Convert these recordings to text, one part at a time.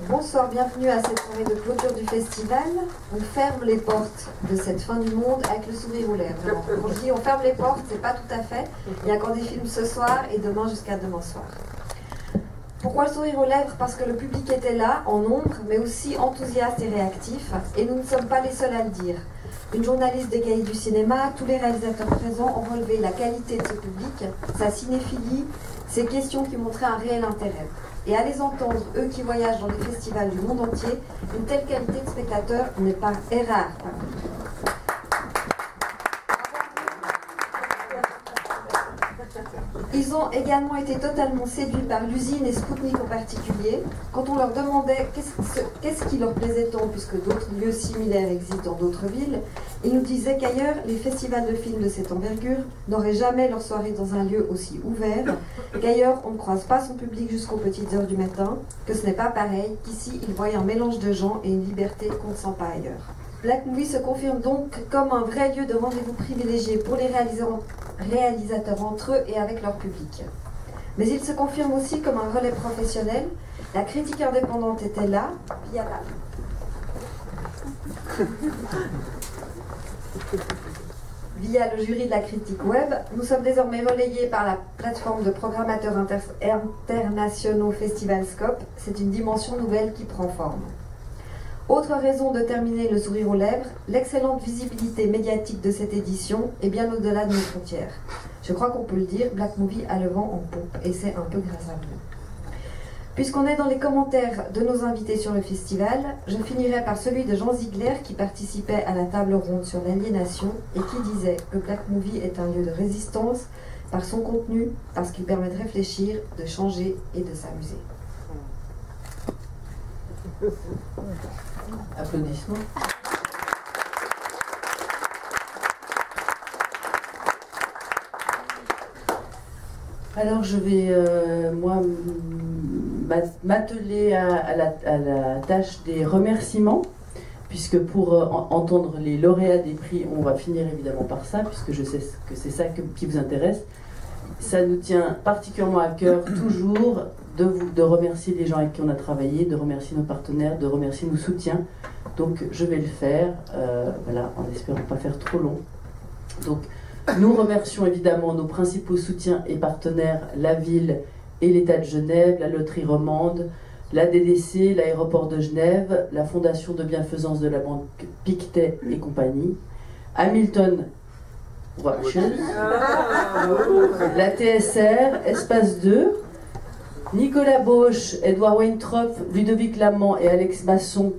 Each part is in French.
Bonsoir, bienvenue à cette soirée de clôture du festival. On ferme les portes de cette fin du monde avec le sourire aux lèvres. Alors, quand je dis on ferme les portes, c'est pas tout à fait. Il y a encore des films ce soir et demain jusqu'à demain soir. Pourquoi le sourire aux lèvres? Parce que le public était là, en nombre, mais aussi enthousiaste et réactif, et nous ne sommes pas les seuls à le dire. Une journaliste des Cahiers du cinéma, tous les réalisateurs présents ont relevé la qualité de ce public, sa cinéphilie, ces questions qui montraient un réel intérêt. Et à les entendre, eux qui voyagent dans les festivals du monde entier, une telle qualité de spectateur est rare. Ils ont également été totalement séduits par l'usine et Spoutnik en particulier. Quand on leur demandait qu'est-ce qui leur plaisait tant, puisque d'autres lieux similaires existent dans d'autres villes, ils nous disaient qu'ailleurs, les festivals de films de cette envergure n'auraient jamais leur soirée dans un lieu aussi ouvert, qu'ailleurs on ne croise pas son public jusqu'aux petites heures du matin, que ce n'est pas pareil, qu'ici ils voient un mélange de gens et une liberté qu'on ne sent pas ailleurs. Black Movie se confirme donc comme un vrai lieu de rendez-vous privilégié pour les réalisateurs entre eux et avec leur public. Mais il se confirme aussi comme un relais professionnel. La critique indépendante était là, via le jury de la critique web. Nous sommes désormais relayés par la plateforme de programmateurs internationaux Festivalscope. C'est une dimension nouvelle qui prend forme. Autre raison de terminer le sourire aux lèvres, l'excellente visibilité médiatique de cette édition est bien au-delà de nos frontières. Je crois qu'on peut le dire, Black Movie a le vent en poupe, et c'est un peu grâce à vous. Puisqu'on est dans les commentaires de nos invités sur le festival, je finirai par celui de Jean Ziegler qui participait à la table ronde sur l'aliénation et qui disait que Black Movie est un lieu de résistance par son contenu, parce qu'il permet de réfléchir, de changer et de s'amuser. Applaudissements. Alors je vais moi m'atteler à la tâche des remerciements, puisque pour entendre les lauréats des prix, on va finir évidemment par ça, puisque je sais que c'est ça qui vous intéresse. Ça nous tient particulièrement à cœur toujours de remercier les gens avec qui on a travaillé, de remercier nos partenaires, de remercier nos soutiens. Donc je vais le faire, voilà, en espérant pas faire trop long. Donc nous remercions évidemment nos principaux soutiens et partenaires, la ville et l'État de Genève, la Loterie Romande, la DDC, l'aéroport de Genève, la Fondation de bienfaisance de la banque Pictet et compagnie, Hamilton Watches, la TSR, Espace 2, Nicolas Bauche, Edouard Weintraub, Ludovic Lamant et Alex Masson,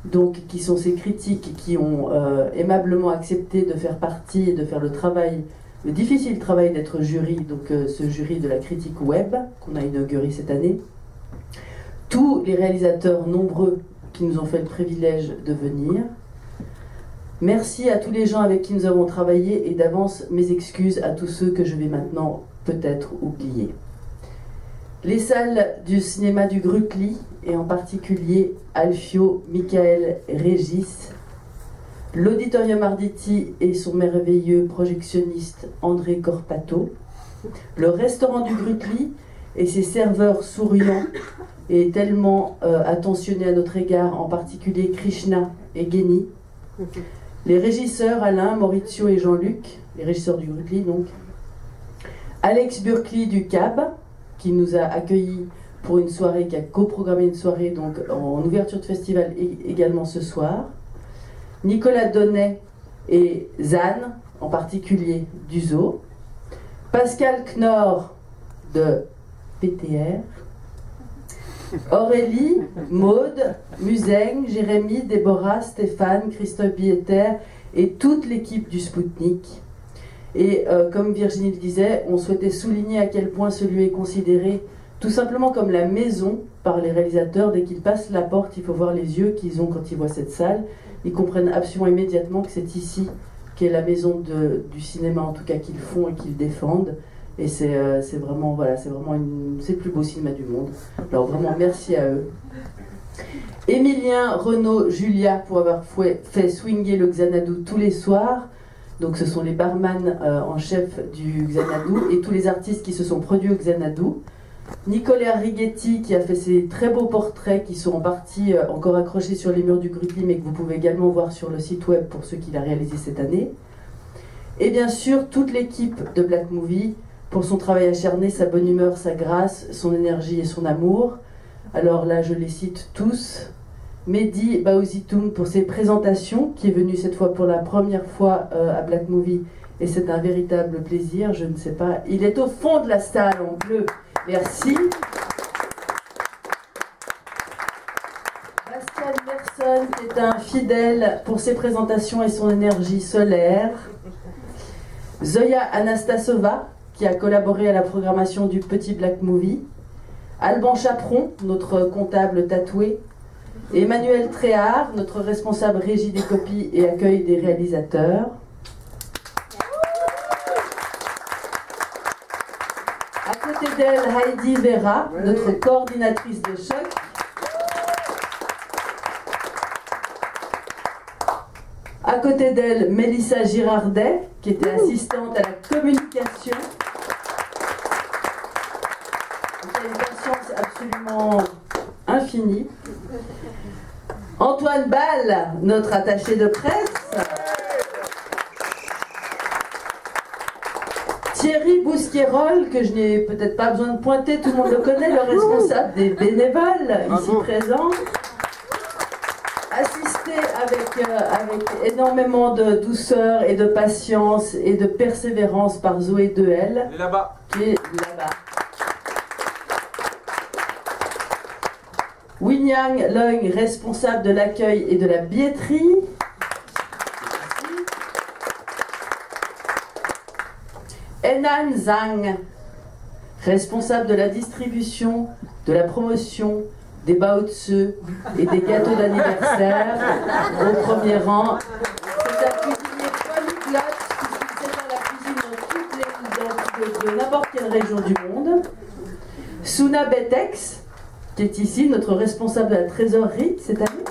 donc, qui sont ces critiques qui ont aimablement accepté de faire partie et de faire le difficile travail d'être jury, donc ce jury de la critique web qu'on a inauguré cette année. Tous les réalisateurs nombreux qui nous ont fait le privilège de venir. Merci à tous les gens avec qui nous avons travaillé et d'avance mes excuses à tous ceux que je vais maintenant peut-être oublier. Les salles du cinéma du Grutli, et en particulier Alfio, Michael, Régis, l'Auditorium Arditi et son merveilleux projectionniste André Corpato, le restaurant du Grutli et ses serveurs souriants et tellement attentionnés à notre égard, en particulier Krishna et Geni, les régisseurs Alain, Maurizio et Jean-Luc, les régisseurs du Grutli donc, Alex Burkli du CAB, qui nous a accueillis pour une soirée, qui a coprogrammé une soirée donc en ouverture de festival également ce soir, Nicolas Donnet et Zan, en particulier du Zoo, Pascal Knorr de PTR, Aurélie, Maude, Museng, Jérémy, Déborah, Stéphane, Christophe Bieter et toute l'équipe du Spoutnik. Et comme Virginie le disait, on souhaitait souligner à quel point ce lieu est considéré tout simplement comme la maison par les réalisateurs. Dès qu'ils passent la porte, il faut voir les yeux qu'ils ont quand ils voient cette salle. Ils comprennent absolument immédiatement que c'est ici qu'est la maison du cinéma, en tout cas qu'ils font et qu'ils défendent. Et c'est vraiment, voilà, c'est le plus beau cinéma du monde. Alors vraiment, merci à eux. Émilien, Renaud, Julia pour avoir fait swinger le Xanadu tous les soirs. Donc ce sont les barman en chef du Xanadu et tous les artistes qui se sont produits au Xanadu. Nicolas Righetti qui a fait ces très beaux portraits qui sont en partie encore accrochés sur les murs du Grutli, mais que vous pouvez également voir sur le site web pour ceux qu'il a réalisé cette année. Et bien sûr, toute l'équipe de Black Movie pour son travail acharné, sa bonne humeur, sa grâce, son énergie et son amour. Alors là, je les cite tous. Mehdi Baouzitung pour ses présentations, qui est venu cette fois pour la première fois à Black Movie, et c'est un véritable plaisir, je ne sais pas. Il est au fond de la salle en bleu. Merci. Bastian Merson, qui est un fidèle pour ses présentations et son énergie solaire. Zoya Anastasova, qui a collaboré à la programmation du Petit Black Movie. Alban Chaperon, notre comptable tatoué. Emmanuel Tréhard, notre responsable régie des copies et accueil des réalisateurs. À côté d'elle, Heidi Vera, notre coordinatrice de choc. À côté d'elle, Mélissa Girardet, qui était assistante à la communication. Elle a une patience absolument infinie. Antoine Ball, notre attaché de presse. Thierry Bousquerolles, que je n'ai peut-être pas besoin de pointer, tout le monde le connaît, le responsable des bénévoles, ici présent. Assisté avec énormément de douceur et de patience et de persévérance par Zoé Dehel, qui est là-bas. Winyang Leung, responsable de l'accueil et de la billetterie. Enan Zhang, responsable de la distribution, de la promotion, des baozi et des gâteaux d'anniversaire au premier rang. C'est un cuisinier polyglotte qui sait faire la cuisine dans n'importe quelle région du monde. Suna Betex, qui est ici, notre responsable de la trésorerie cette année.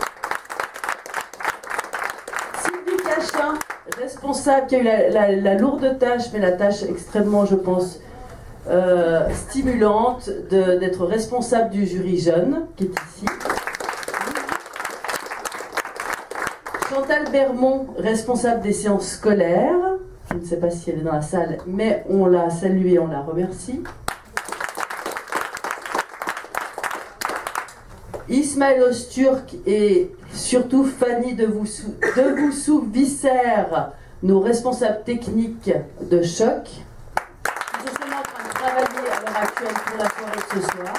Sylvie Cachin, responsable, qui a eu la lourde tâche, mais la tâche extrêmement, je pense, stimulante d'être responsable du jury jeune, qui est ici. Chantal Bermond, responsable des séances scolaires. Je ne sais pas si elle est dans la salle, mais on la salue et on la remercie. Ismaël Osturk et surtout Fanny Devoussou-Visser, nos responsables techniques de choc, qui sont seulement en train de travailler à l'heure actuelle pour la soirée de ce soir.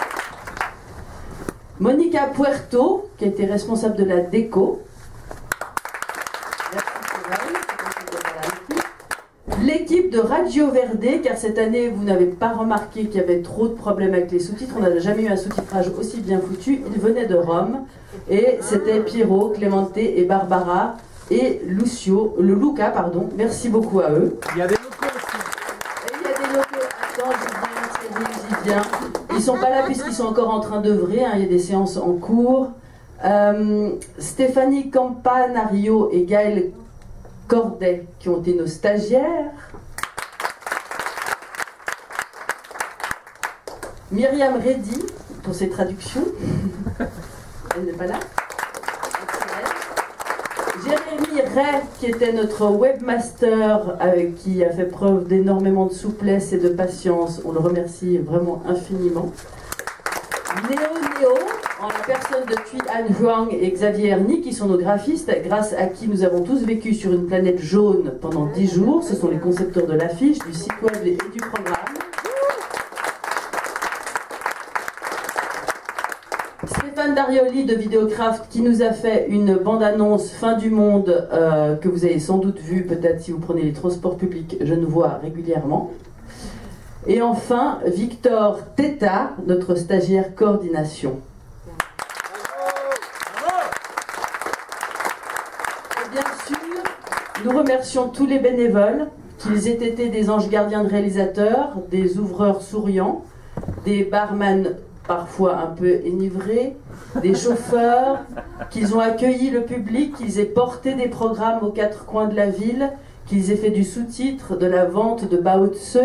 Monica Puerto, qui a été responsable de la déco. Merci pour elle. L'équipe de Radio Verde, car cette année, vous n'avez pas remarqué qu'il y avait trop de problèmes avec les sous-titres. On n'a jamais eu un sous-titrage aussi bien foutu. Ils venaient de Rome. Et c'était Pierrot, Clemente et Barbara et Luca, pardon. Merci beaucoup à eux. Il y a des locaux aussi. Et il y a des locaux. Attends, j'y viens. Ils ne sont pas là puisqu'ils sont encore en train d'œuvrer. Hein. Il y a des séances en cours. Stéphanie Campanario et Gaël Cordet, qui ont été nos stagiaires. Myriam Reddy, pour ses traductions. Elle n'est pas là. Jérémy Ray, qui était notre webmaster, qui a fait preuve d'énormément de souplesse et de patience. On le remercie vraiment infiniment. Néo, en la personne de Thuy Anh Huang et Xavier Erny, qui sont nos graphistes, grâce à qui nous avons tous vécu sur une planète jaune pendant 10 jours. Ce sont les concepteurs de l'affiche, du site web et du programme. Stéphane Darioli de Vidéocraft, qui nous a fait une bande-annonce Fin du Monde, que vous avez sans doute vu, peut-être si vous prenez les transports publics, je nous vois régulièrement. Et enfin, Victor Teta, notre stagiaire coordination. Et bien sûr, nous remercions tous les bénévoles, qu'ils aient été des anges gardiens de réalisateurs, des ouvreurs souriants, des barman parfois un peu enivrés, des chauffeurs, qu'ils ont accueilli le public, qu'ils aient porté des programmes aux 4 coins de la ville, qu'ils aient fait du sous-titre, de la vente de baozi,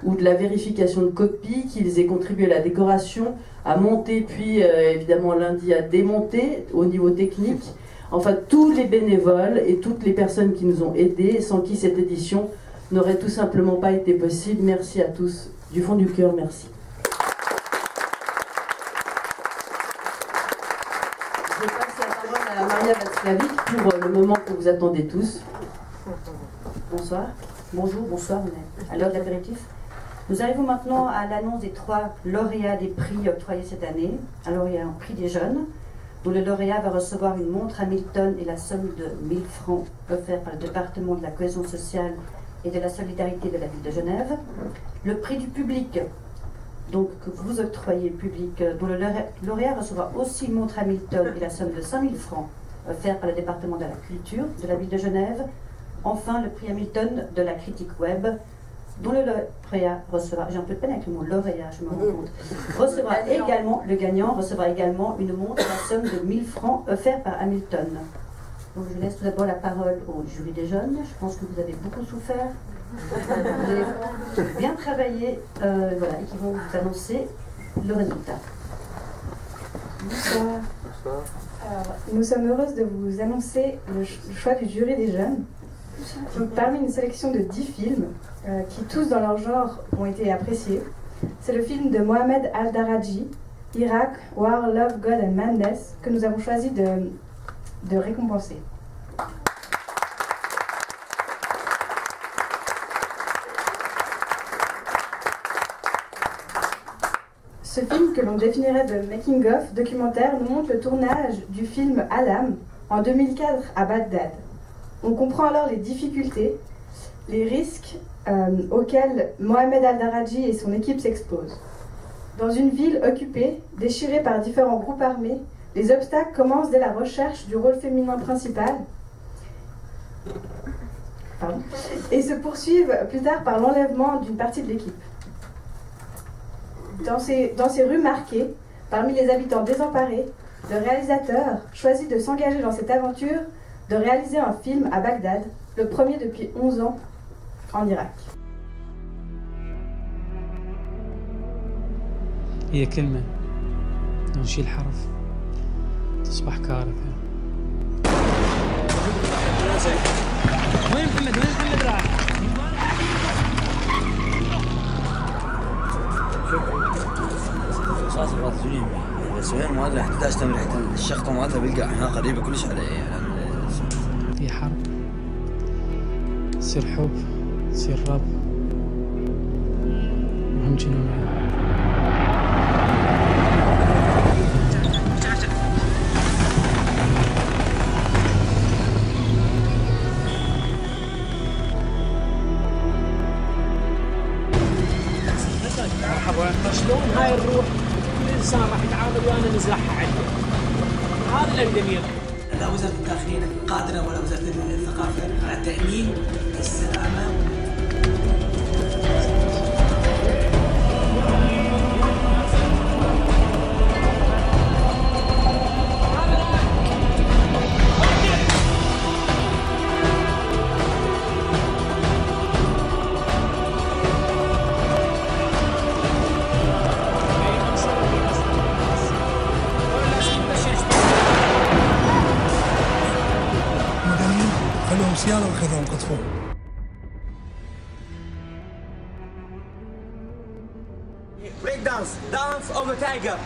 ou de la vérification de copies, qu'ils aient contribué à la décoration, à monter, puis évidemment lundi à démonter au niveau technique. Enfin, tous les bénévoles et toutes les personnes qui nous ont aidés, sans qui cette édition n'aurait tout simplement pas été possible. Merci à tous, du fond du cœur, merci. Je passe la parole à Maria Václavic pour le moment que vous attendez tous. Bonsoir. Bonjour, bonsoir, on est à l'heure de l'apéritif. Nous arrivons maintenant à l'annonce des 3 lauréats des prix octroyés cette année. Alors, il y a un prix des jeunes, où le lauréat va recevoir une montre Hamilton et la somme de 1000 francs offerte par le département de la cohésion sociale et de la solidarité de la ville de Genève. Le prix du public, donc que vous octroyez public, dont le lauréat recevra aussi une montre Hamilton et la somme de 5000 francs offerte par le département de la culture de la ville de Genève. Enfin, le prix Hamilton de la critique web, dont le lauréat recevra, j'ai un peu de peine avec le mot lauréat, je me rends compte, le gagnant recevra également une montre à la somme de 1000 francs offerte par Hamilton. Donc je laisse tout d'abord la parole au jury des jeunes. Je pense que vous avez beaucoup souffert, vous avez bien travaillé, voilà, et qui vont vous annoncer le résultat. Bonsoir. Bonsoir. Alors, nous sommes heureuses de vous annoncer le choix du jury des jeunes. Donc, parmi une sélection de 10 films, qui tous dans leur genre ont été appréciés, c'est le film de Mohamed Al-Daraji, Irak, War, Love, God and Madness, que nous avons choisi de récompenser. Ce film, que l'on définirait de making-of documentaire, nous montre le tournage du film Alam en 2004 à Bagdad. On comprend alors les difficultés, les risques auxquels Mohamed Al-Daraji et son équipe s'exposent. Dans une ville occupée, déchirée par différents groupes armés, les obstacles commencent dès la recherche du rôle féminin principal et se poursuivent plus tard par l'enlèvement d'une partie de l'équipe. Dans ces rues marquées, parmi les habitants désemparés, le réalisateur choisit de s'engager dans cette aventure de réaliser un film à Bagdad, le premier depuis 11 ans en Irak. هي كلمة لو نشيل حرف تصبح كارثة. وين محمد؟ وين محمد راح؟ صارت الرجلين بس وين ما ادري حتى تشتم ريحة الشخطة مالتها بيلقى هنا قريبة كلش علي يعني. هي حرب، تصير حب، تصير رب، وهم جنون. مرحبا. شلون هاي الروح كل انسان راح يتعامل وانا نزرعها عنده. هذا اللي نقدر. لا وزارة الداخلية قادرة ولا وزارة الثقافة على تأمين السلامة. يلا ناخذهم قطفهم. بريك دانس، دانس اوف ذا تايجر.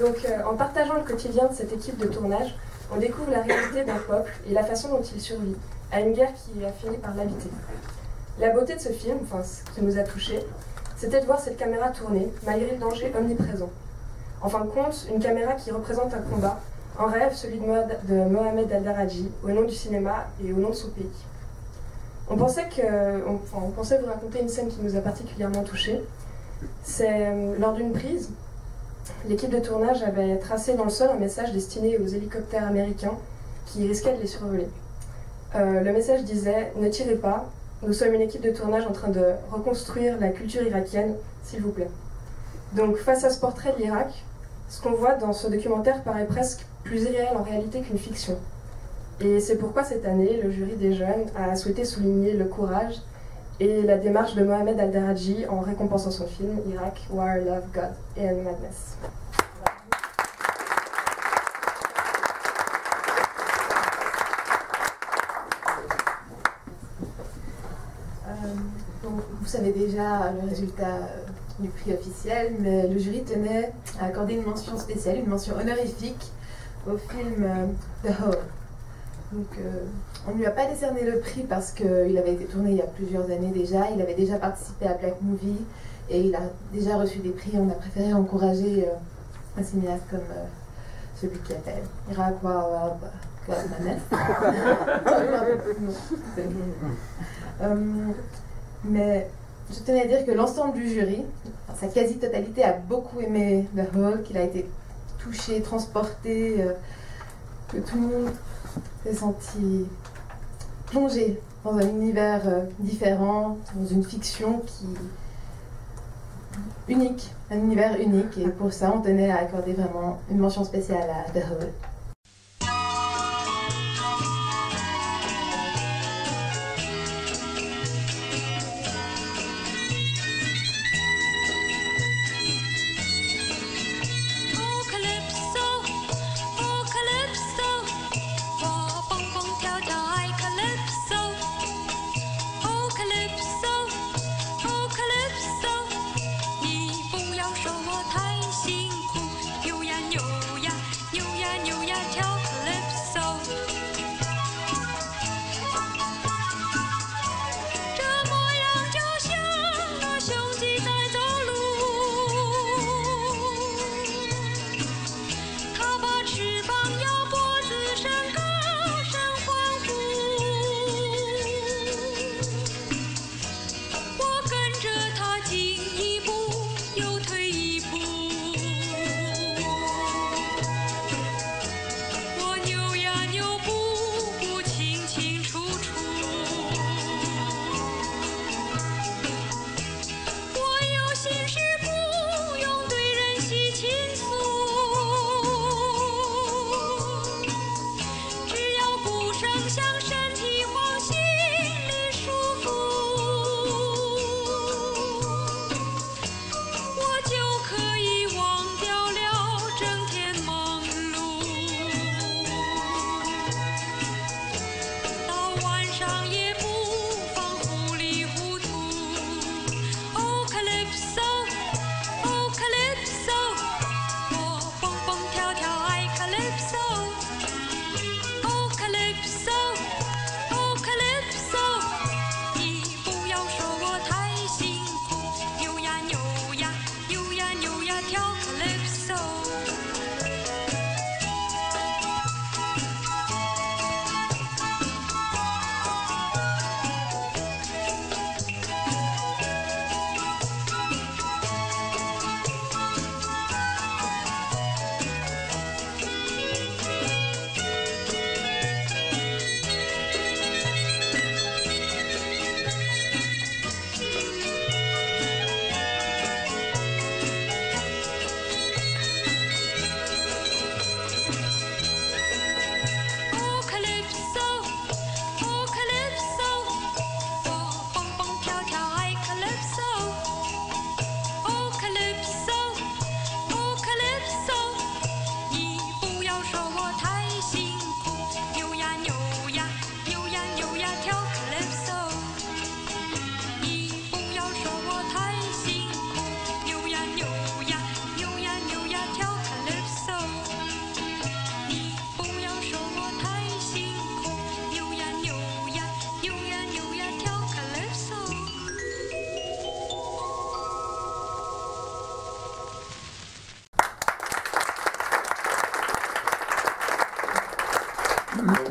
Donc, en partageant le quotidien de cette équipe de tournage, on découvre la réalité d'un peuple et la façon dont il survit à une guerre qui a fini par l'habiter. La beauté de ce film, enfin ce qui nous a touchés, c'était de voir cette caméra tourner, malgré le danger omniprésent. En fin de compte, une caméra qui représente un combat, un rêve, celui de Mohamed Al-Daraji, au nom du cinéma et au nom de son pays. On pensait vous raconter une scène qui nous a particulièrement touchés. C'est lors d'une prise, l'équipe de tournage avait tracé dans le sol un message destiné aux hélicoptères américains qui risquaient de les survoler. Le message disait « Ne tirez pas, nous sommes une équipe de tournage en train de reconstruire la culture irakienne, s'il vous plaît. » Donc face à ce portrait de l'Irak, Ce qu'on voit dans ce documentaire paraît presque plus irréel en réalité qu'une fiction. Et c'est pourquoi cette année, le jury des jeunes a souhaité souligner le courage et la démarche de Mohamed Al-Daraji en récompensant son film Irak, War, Love, God and Madness. Donc, vous savez déjà le résultat du prix officiel, mais le jury tenait à accorder une mention spéciale, une mention honorifique au film The Hole. Donc, on ne lui a pas décerné le prix parce qu'il avait été tourné il y a plusieurs années déjà, il avait déjà participé à Black Movie et il a déjà reçu des prix. On a préféré encourager un cinéaste comme celui qui appelle Irak, War, Love, God and mais je tenais à dire que l'ensemble du jury, sa quasi-totalité, a beaucoup aimé The Hole, qu'il a été touché, transporté, que tout le monde s'est senti plongé dans un univers différent, dans une fiction unique, un univers unique. Et pour ça, on tenait à accorder vraiment une mention spéciale à The Hole.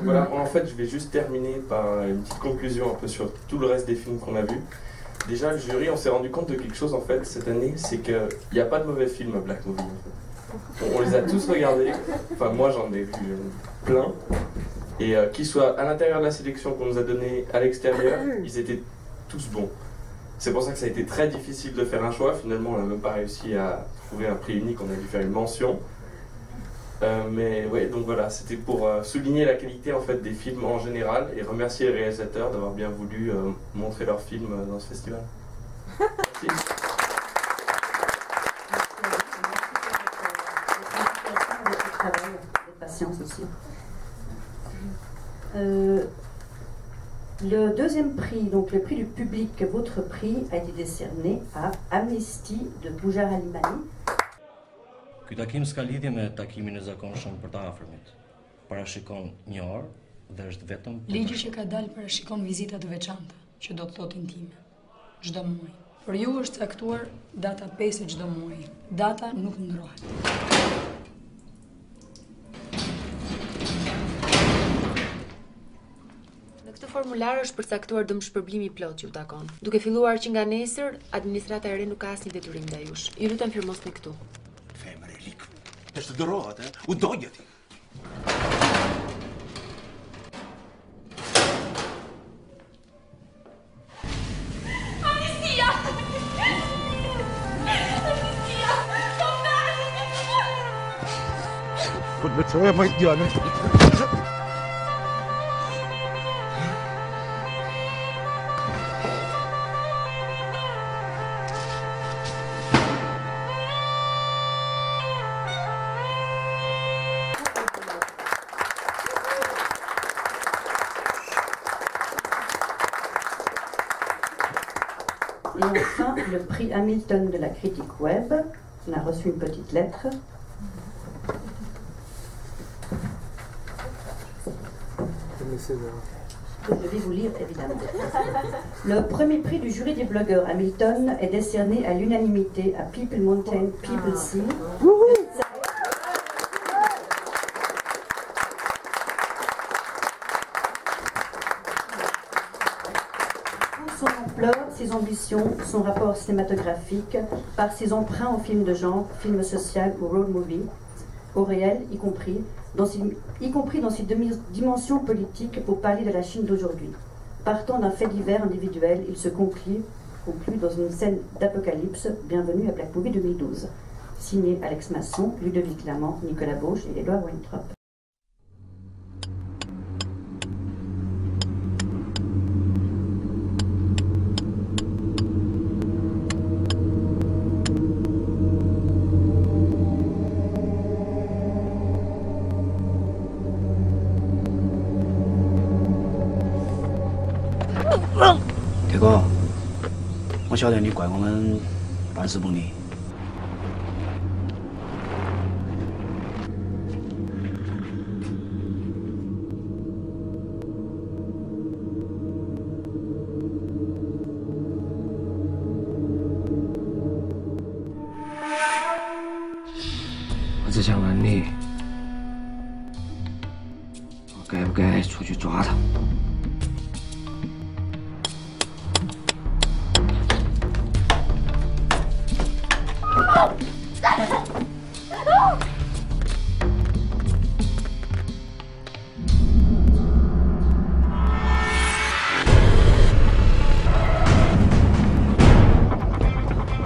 Voilà, en fait, je vais juste terminer par une petite conclusion un peu sur tout le reste des films qu'on a vus. Déjà, le jury, on s'est rendu compte de quelque chose en fait cette année, c'est qu'il n'y a pas de mauvais films à Black Movie. En fait. On les a tous regardés, enfin moi j'en ai vu plein, et qu'ils soient à l'intérieur de la sélection qu'on nous a donnée, à l'extérieur, ils étaient tous bons. C'est pour ça que ça a été très difficile de faire un choix, finalement on n'a même pas réussi à trouver un prix unique, on a dû faire une mention. Mais ouais, donc voilà, c'était pour souligner la qualité en fait des films en général et remercier les réalisateurs d'avoir bien voulu montrer leurs films dans ce festival. Merci. Patience aussi. Le deuxième prix, donc le prix du public, votre prix, a été décerné à Amnesty de Bujar Halimani. Ky takim s'ka lidhje me takimin e zakonshëm për të afërmit. Parashikon një orë dhe është vetëm Ligji që ka dalë parashikon vizita të veçanta, që do të thotë intime, çdo muaj. Për ju është caktuar data 5 e çdo muaji. Data nuk ndrohet. Në këtë formular është përcaktuar dëmshpërblimi plot që ju takon. Duke filluar që nga nesër, administrata e re nuk ka asnjë detyrim ndaj jush. Ju lutem firmosni këtu. Femër e lik. Është dërohet, u dojë ti. Amnistia! Amnistia! كنت بتسويها ما يديها Et enfin, le prix Hamilton de la critique web. On a reçu une petite lettre. Que je vais vous lire évidemment. Le premier prix du jury des blogueurs Hamilton est décerné à l'unanimité à People Mountain, People Sea. Son ampleur, ses ambitions, son rapport cinématographique, par ses emprunts au film de genre, film social ou road movie, au réel y compris dans ses dimensions politiques pour parler de la Chine d'aujourd'hui. Partant d'un fait divers individuel, il se conclut dans une scène d'apocalypse. Bienvenue à Black Movie 2012. Signé Alex Masson, Ludovic Lamant, Nicolas Bauche et Édouard Weintraub.铁哥，我晓得你怪我们办事不力。我只想问你，我该不该出去抓他？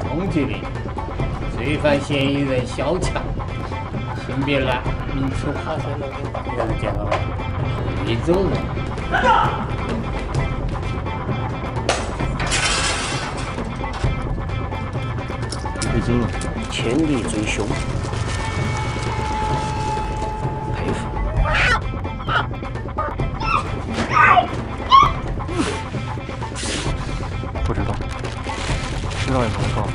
通缉令：罪犯嫌疑人小强，性别男，名称哈山路，你看见了吗？贵州人。贵州人，千里追凶，佩服。不知道，知道也不错。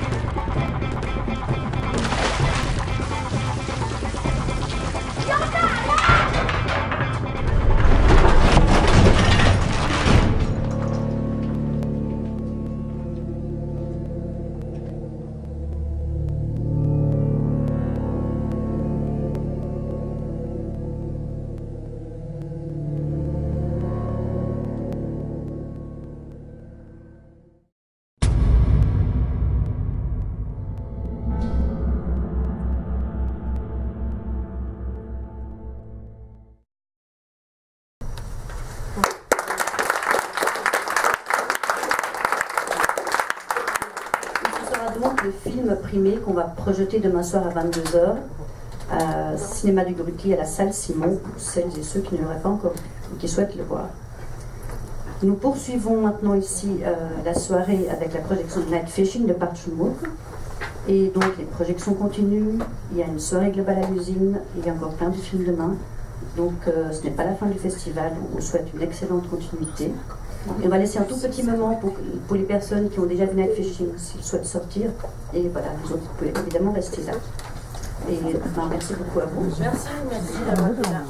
Le film primé qu'on va projeter demain soir à 22h Cinéma du Grutli à la salle Simon, pour celles et ceux qui ne l'auraient pas encore vu ou qui souhaitent le voir. Nous poursuivons maintenant ici la soirée avec la projection de Night Fishing de Park Chan-wook. Et donc les projections continuent, il y a une soirée globale à l'usine, il y a encore plein de films demain. Donc ce n'est pas la fin du festival, on vous souhaite une excellente continuité. Et on va laisser un tout petit moment pour les personnes qui ont déjà vu Night Fishing s'ils souhaitent sortir. Et voilà, les autres, vous pouvez évidemment rester là. Et merci beaucoup à vous. Merci d'avoir été là.